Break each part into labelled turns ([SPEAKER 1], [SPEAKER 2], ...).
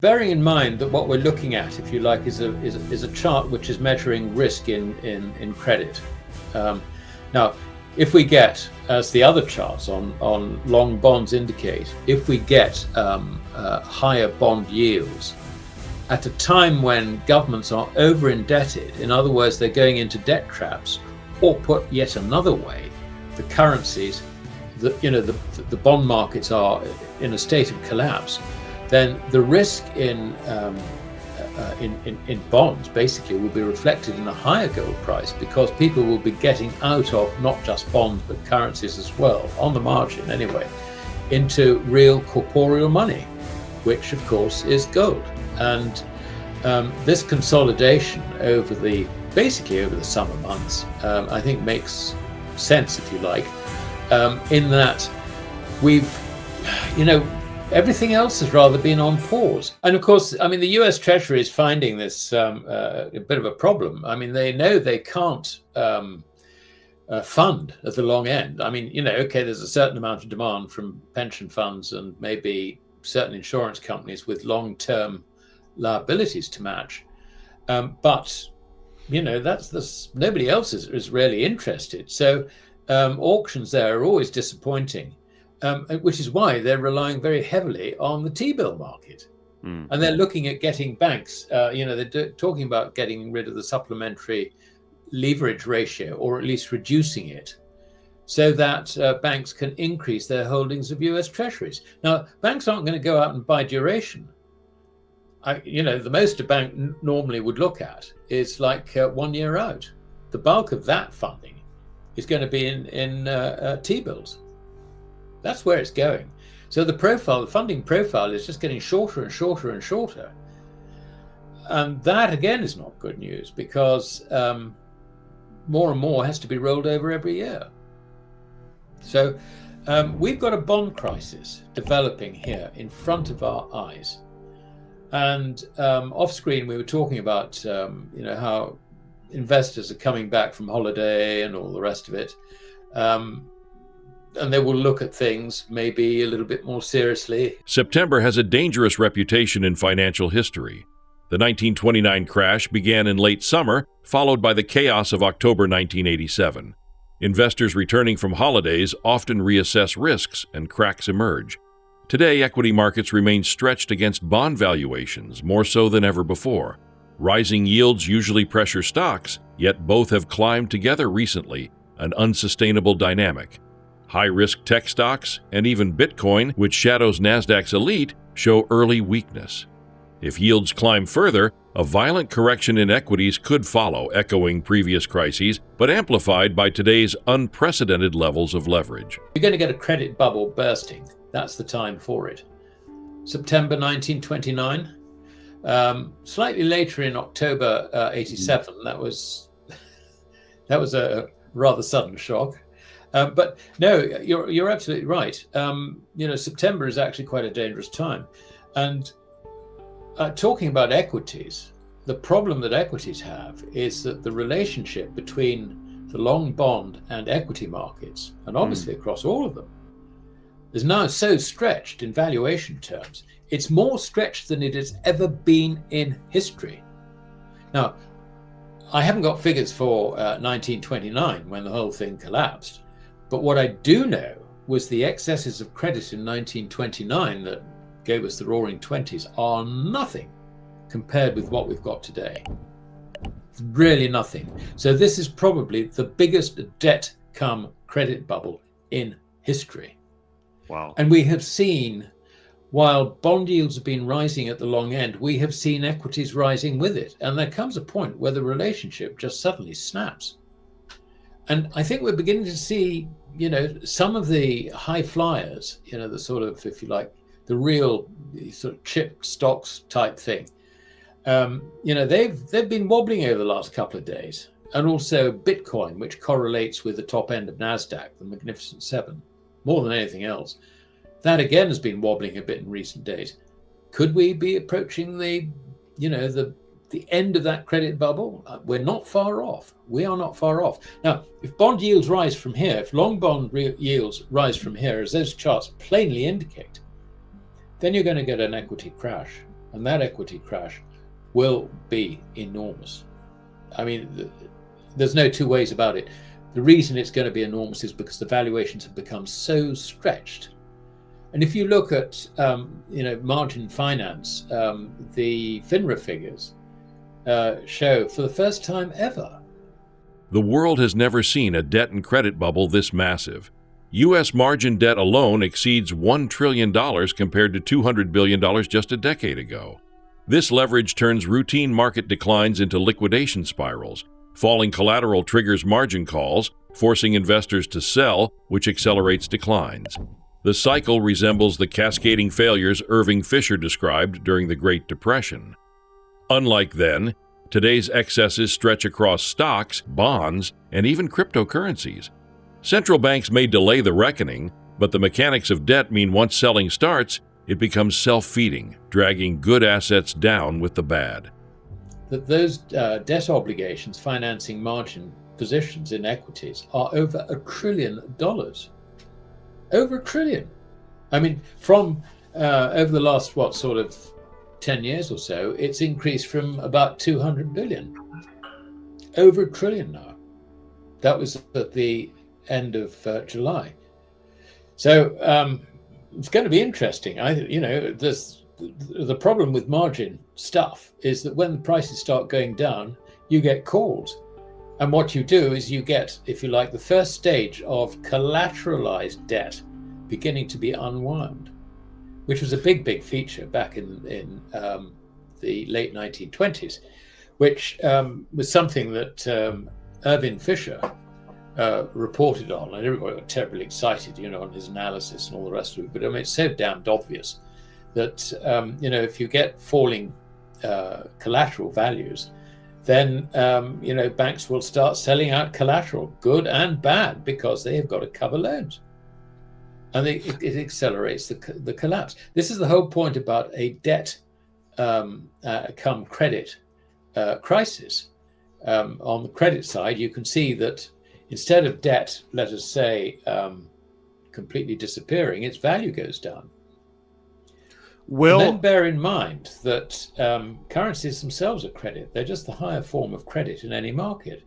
[SPEAKER 1] Bearing in mind that what we're looking at, if you like, is a chart which is measuring risk in credit. Now, if we get, as the other charts on long bonds indicate, if we get higher bond yields at a time when governments are over indebted, in other words, they're going into debt traps, or put yet another way, the currencies, the bond markets are in a state of collapse, then the risk in bonds basically will be reflected in a higher gold price, because people will be getting out of not just bonds but currencies as well, on the margin anyway, into real corporeal money, which of course is gold. And this consolidation basically over the summer months, I think makes sense, if you like, in that we've, everything else has rather been on pause. And of course, I mean, the US Treasury is finding this a bit of a problem. I mean, they know they can't fund at the long end. I mean, okay, there's a certain amount of demand from pension funds and maybe certain insurance companies with long-term liabilities to match. But, nobody else is really interested. So auctions there are always disappointing. Which is why they're relying very heavily on the T-bill market. And they're looking at getting banks, they're talking about getting rid of the supplementary leverage ratio, or at least reducing it, so that banks can increase their holdings of US Treasuries. Now, banks aren't going to go out and buy duration. The most a bank normally would look at is like 1 year out. The bulk of that funding is going to be in T-bills. That's where it's going. So the funding profile is just getting shorter and shorter and shorter. And that again is not good news, because more and more has to be rolled over every year. So we've got a bond crisis developing here in front of our eyes. And off screen we were talking about how investors are coming back from holiday and all the rest of it. And they will look at things maybe a little bit more seriously.
[SPEAKER 2] September has a dangerous reputation in financial history. The 1929 crash began in late summer, followed by the chaos of October 1987. Investors returning from holidays often reassess risks, and cracks emerge. Today, equity markets remain stretched against bond valuations, more so than ever before. Rising yields usually pressure stocks, yet both have climbed together recently, an unsustainable dynamic. High-risk tech stocks, and even Bitcoin, which shadows Nasdaq's elite, show early weakness. If yields climb further, a violent correction in equities could follow, echoing previous crises, but amplified by today's unprecedented levels of leverage.
[SPEAKER 1] You're going to get a credit bubble bursting. That's the time for it. September 1929. Slightly later in October 87. That was a rather sudden shock. But no, you're absolutely right. September is actually quite a dangerous time. And talking about equities, the problem that equities have is that the relationship between the long bond and equity markets, and obviously across all of them, is now so stretched in valuation terms. It's more stretched than it has ever been in history. Now, I haven't got figures for 1929 when the whole thing collapsed. But what I do know was the excesses of credit in 1929 that gave us the roaring 20s are nothing compared with what we've got today. Really nothing. So this is probably the biggest debt cum credit bubble in history.
[SPEAKER 3] Wow. And
[SPEAKER 1] we have seen, while bond yields have been rising at the long end, we have seen equities rising with it. And there comes a point where the relationship just suddenly snaps. And I think we're beginning to see, some of the high flyers, the sort of, if you like, the real sort of chip stocks type thing. They've been wobbling over the last couple of days. And also Bitcoin, which correlates with the top end of NASDAQ, the Magnificent Seven, more than anything else. That again has been wobbling a bit in recent days. Could we be approaching the end of that credit bubble? We're not far off. We are not far off. Now, if bond yields rise from here, if long bond yields rise from here, as those charts plainly indicate, then you're going to get an equity crash. and that equity crash will be enormous. I mean, there's no two ways about it. The reason it's going to be enormous is because the valuations have become so stretched. And if you look at margin finance, the FINRA figures show for the first time ever.
[SPEAKER 2] The world has never seen a debt and credit bubble this massive. U.S. margin debt alone exceeds $1 trillion compared to $200 billion just a decade ago. This leverage turns routine market declines into liquidation spirals. Falling collateral triggers margin calls, forcing investors to sell, which accelerates declines. The cycle resembles the cascading failures Irving Fisher described during the Great Depression. Unlike then, today's excesses stretch across stocks, bonds, and even cryptocurrencies. Central banks may delay the reckoning, but the mechanics of debt mean once selling starts, it becomes self-feeding, dragging good assets down with the bad.
[SPEAKER 1] That those debt obligations financing margin positions in equities are over $1 trillion. Over $1 trillion. I mean, from over the last, 10 years or so, it's increased from about 200 billion. Over $1 trillion now. That was at the end of July. So it's going to be interesting. The problem with margin stuff is that when the prices start going down, you get calls. And what you do is you get, if you like, the first stage of collateralized debt beginning to be unwound, which was a big feature back in the late 1920s, which was something that Irving Fisher reported on, and everybody got terribly excited, on his analysis and all the rest of it. But I mean, it's so damned obvious that if you get falling collateral values, then banks will start selling out collateral, good and bad, because they have got to cover loans, and it accelerates the collapse. This is the whole point about a debt come credit crisis. On the credit side, you can see that instead of debt, let us say, completely disappearing, its value goes down. And then bear in mind that currencies themselves are credit. They're just the higher form of credit in any market.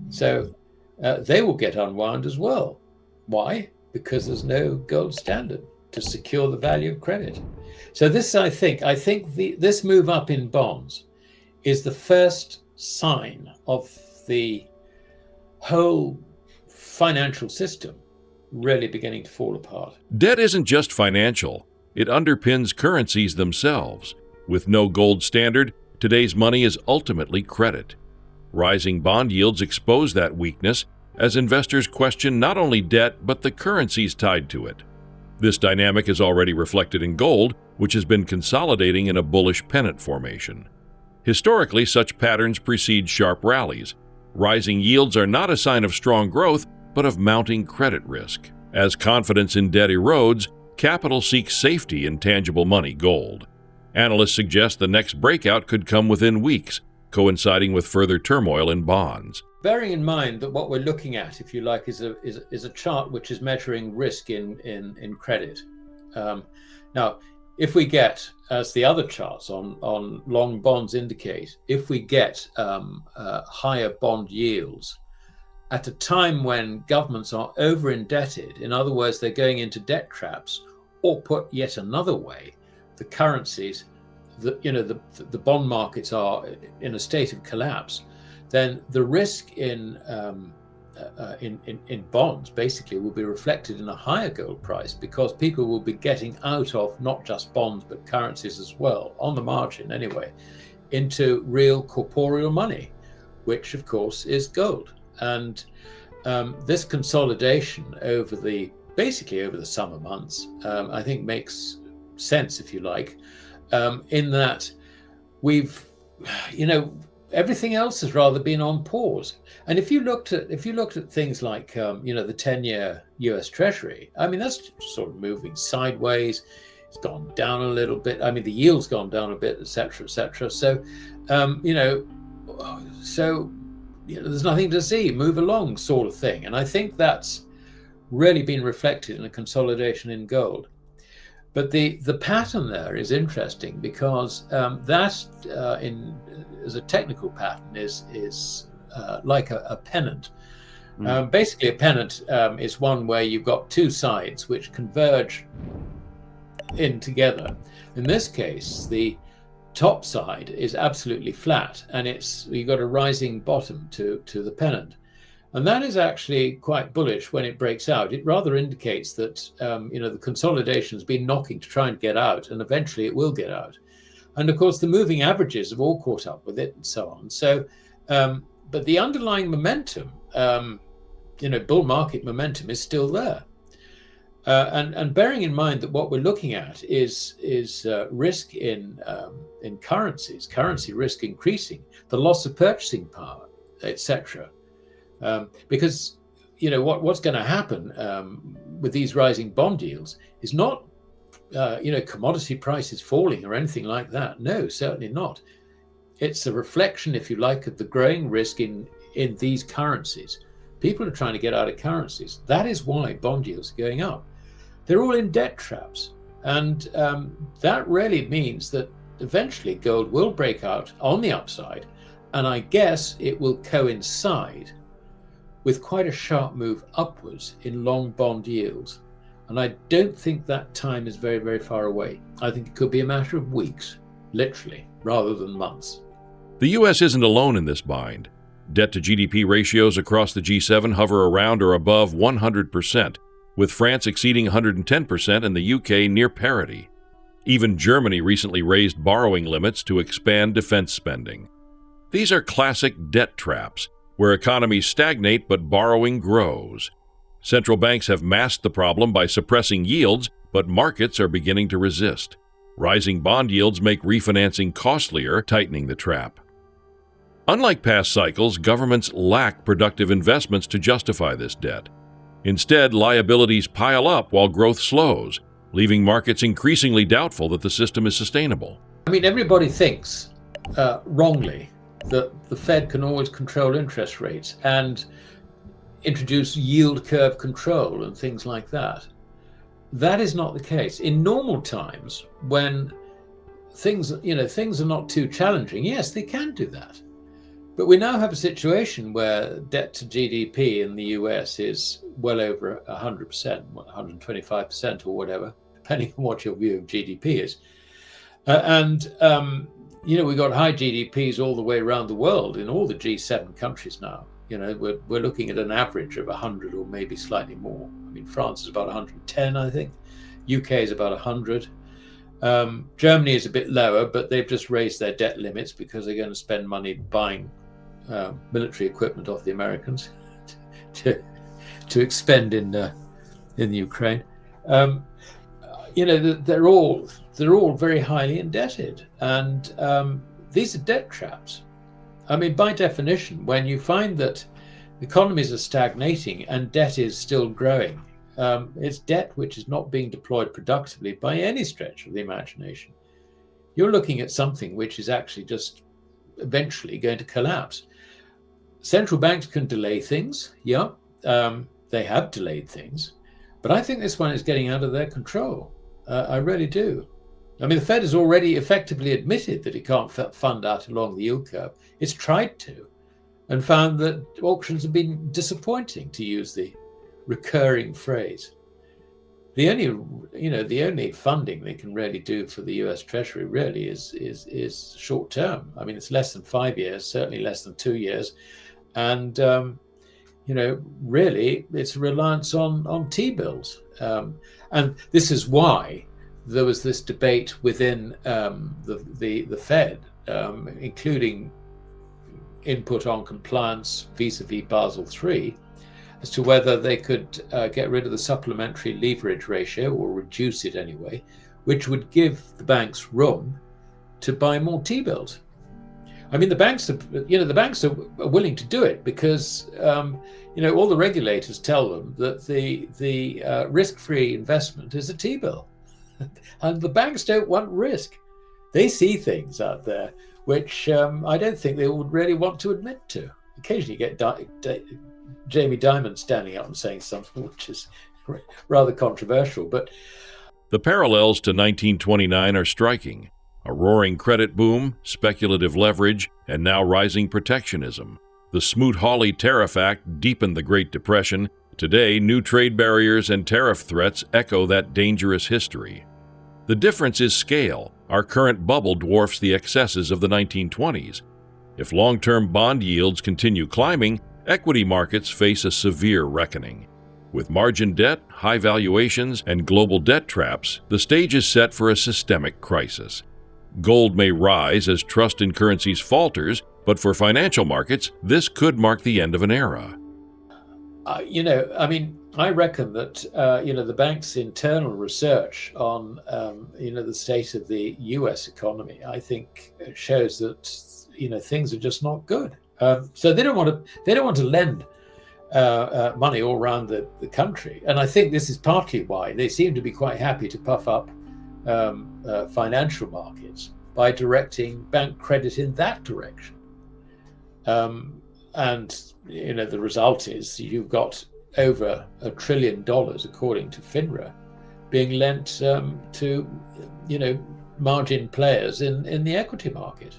[SPEAKER 1] So they will get unwound as well. Why? Because there's no gold standard to secure the value of credit. So this, I think this move up in bonds is the first sign of the whole financial system really beginning to fall apart.
[SPEAKER 2] Debt isn't just financial. It underpins currencies themselves. With no gold standard, today's money is ultimately credit. Rising bond yields expose that weakness as investors question not only debt but the currencies tied to it. This dynamic is already reflected in gold, which has been consolidating in a bullish pennant formation. Historically, such patterns precede sharp rallies. Rising yields are not a sign of strong growth, but of mounting credit risk. As confidence in debt erodes, capital seeks safety in tangible money, gold. Analysts suggest the next breakout could come within weeks, coinciding with further turmoil in bonds.
[SPEAKER 1] Bearing in mind that what we're looking at, if you like, is a chart which is measuring risk in credit. Now, if we get, as the other charts on long bonds indicate, if we get higher bond yields at a time when governments are over indebted, in other words, they're going into debt traps, or put yet another way, the currencies, the bond markets are in a state of collapse, then the risk in bonds basically will be reflected in a higher gold price, because people will be getting out of not just bonds but currencies as well, on the margin anyway, into real corporeal money, which of course is gold. And this consolidation basically over the summer months, I think makes sense, if you like, in that we've, everything else has rather been on pause. And if you looked at things like the 10-year US Treasury, I mean, that's sort of moving sideways. It's gone down a little bit. I mean, the yield's gone down a bit, etc., etc. So, there's nothing to see, move along sort of thing. And I think that's really been reflected in a consolidation in gold. But the pattern there is interesting because as a technical pattern is like a pennant. Basically, a pennant is one where you've got two sides which converge in together. In this case, the top side is absolutely flat, and you've got a rising bottom to the pennant. And that is actually quite bullish when it breaks out. It rather indicates that the consolidation has been knocking to try and get out, and eventually it will get out. And of course, the moving averages have all caught up with it, and so on. So, but the underlying momentum, bull market momentum, is still there. And bearing in mind that what we're looking at is risk in currencies, currency risk increasing, the loss of purchasing power, etc. Because what's going to happen with these rising bond yields is not commodity prices falling or anything like that. No, certainly not. It's a reflection, if you like, of the growing risk in these currencies. People are trying to get out of currencies. That is why bond yields are going up. They're all in debt traps, and that really means that eventually gold will break out on the upside, and I guess it will coincide with quite a sharp move upwards in long bond yields. And I don't think that time is very, very far away. I think it could be a matter of weeks, literally, rather than months.
[SPEAKER 2] The U.S. isn't alone in this bind. Debt to GDP ratios across the G7 hover around or above 100%, with France exceeding 110% and the UK near parity. Even Germany recently raised borrowing limits to expand defense spending. These are classic debt traps, where economies stagnate but borrowing grows. Central banks have masked the problem by suppressing yields, but markets are beginning to resist. Rising bond yields make refinancing costlier, tightening the trap. Unlike past cycles, governments lack productive investments to justify this debt. Instead, liabilities pile up while growth slows, leaving markets increasingly doubtful that the system is sustainable.
[SPEAKER 1] I mean, everybody thinks, wrongly, that the Fed can always control interest rates and introduce yield curve control and things like that. That is not the case. In normal times, when things are not too challenging, yes, they can do that. But we now have a situation where debt to GDP in the US is well over 100%, 125% or whatever, depending on what your view of GDP is. We've got high GDPs all the way around the world in all the G7 countries now. We're looking at an average of 100 or maybe slightly more. I mean, France is about 110, I think. UK is about 100. Germany is a bit lower, but they've just raised their debt limits because they're going to spend money buying military equipment off the Americans to expend in the Ukraine. They're all very highly indebted, and these are debt traps. I mean, by definition, when you find that economies are stagnating and debt is still growing, it's debt which is not being deployed productively by any stretch of the imagination. You're looking at something which is actually just eventually going to collapse. Central banks can delay things, they have delayed things, but I think this one is getting out of their control. I really do. I mean, the Fed has already effectively admitted that it can't fund out along the yield curve. It's tried to, and found that auctions have been disappointing, to use the recurring phrase. The only funding they can really do for the US Treasury really is short term. I mean, it's less than 5 years, certainly less than 2 years, and really it's a reliance on T-bills, and this is why there was this debate within the Fed, including input on compliance vis-a-vis Basel III, as to whether they could get rid of the supplementary leverage ratio, or reduce it anyway, which would give the banks room to buy more T-bills. I mean, the banks are willing to do it because all the regulators tell them that the risk-free investment is a T-bill, and the banks don't want risk. They see things out there which I don't think they would really want to admit to. Occasionally, you get Jamie Dimon standing up and saying something which is rather controversial, but
[SPEAKER 2] The parallels to 1929 are striking. A roaring credit boom, speculative leverage, and now rising protectionism. The Smoot-Hawley Tariff Act deepened the Great Depression. Today, new trade barriers and tariff threats echo that dangerous history. The difference is scale. Our current bubble dwarfs the excesses of the 1920s. If long-term bond yields continue climbing, equity markets face a severe reckoning. With margin debt, high valuations, and global debt traps, the stage is set for a systemic crisis. Gold may rise as trust in currencies falters, but for financial markets, this could mark the end of an era.
[SPEAKER 1] I reckon that, the bank's internal research on, the state of the US economy, I think shows that, things are just not good. So they don't want to lend money all around the country. And I think this is partly why they seem to be quite happy to puff up financial markets by directing bank credit in that direction. The result is you've got over $1 trillion, according to FINRA, being lent to, margin players in the equity market.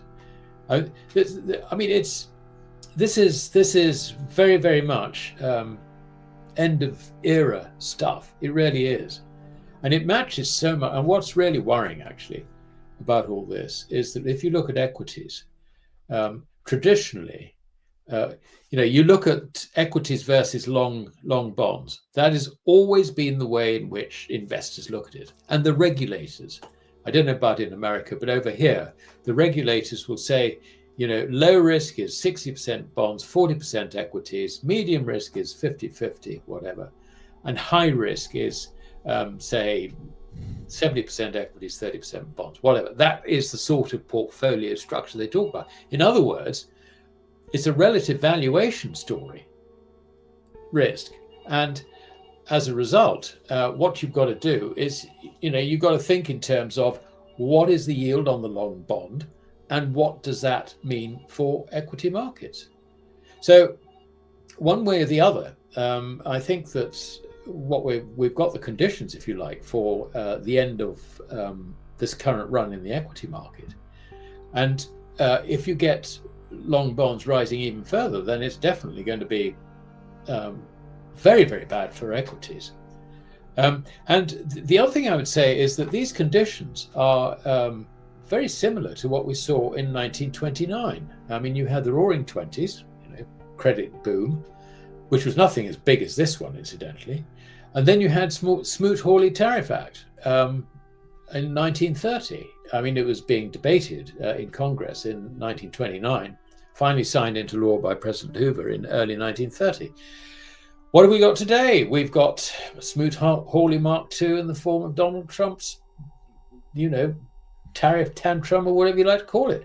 [SPEAKER 1] This is very, very much end of era stuff. It really is. And it matches so much. And what's really worrying, actually, about all this is that if you look at equities, traditionally, you look at equities versus long bonds. That has always been the way in which investors look at it. And the regulators, I don't know about in America, but over here, the regulators will say, low risk is 60% bonds, 40% equities, medium risk is 50-50, whatever. And high risk is, say, 70% equities, 30% bonds, whatever. That is the sort of portfolio structure they talk about. In other words, it's a relative valuation story, risk. And as a result, what you've got to do is, you've got to think in terms of what is the yield on the long bond and what does that mean for equity markets. So one way or the other, I think that what we've got the conditions, if you like, for the end of this current run in the equity market. And if you get long bonds rising even further, then it's definitely going to be very, very bad for equities. And the other thing I would say is that these conditions are very similar to what we saw in 1929. I mean, you had the Roaring Twenties, credit boom, which was nothing as big as this one, incidentally. And then you had Smoot-Hawley Tariff Act in 1930. I mean, it was being debated in Congress in 1929, finally signed into law by President Hoover in early 1930. What have we got today? We've got Smoot-Hawley Mark II in the form of Donald Trump's, tariff tantrum or whatever you like to call it,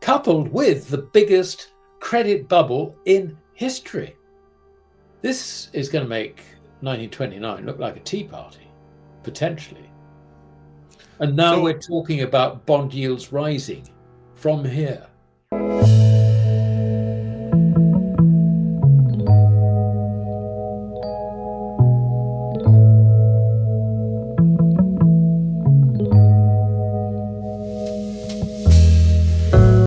[SPEAKER 1] coupled with the biggest credit bubble in history. This is going to make 1929 look like a tea party, potentially. And now we're talking about bond yields rising from here.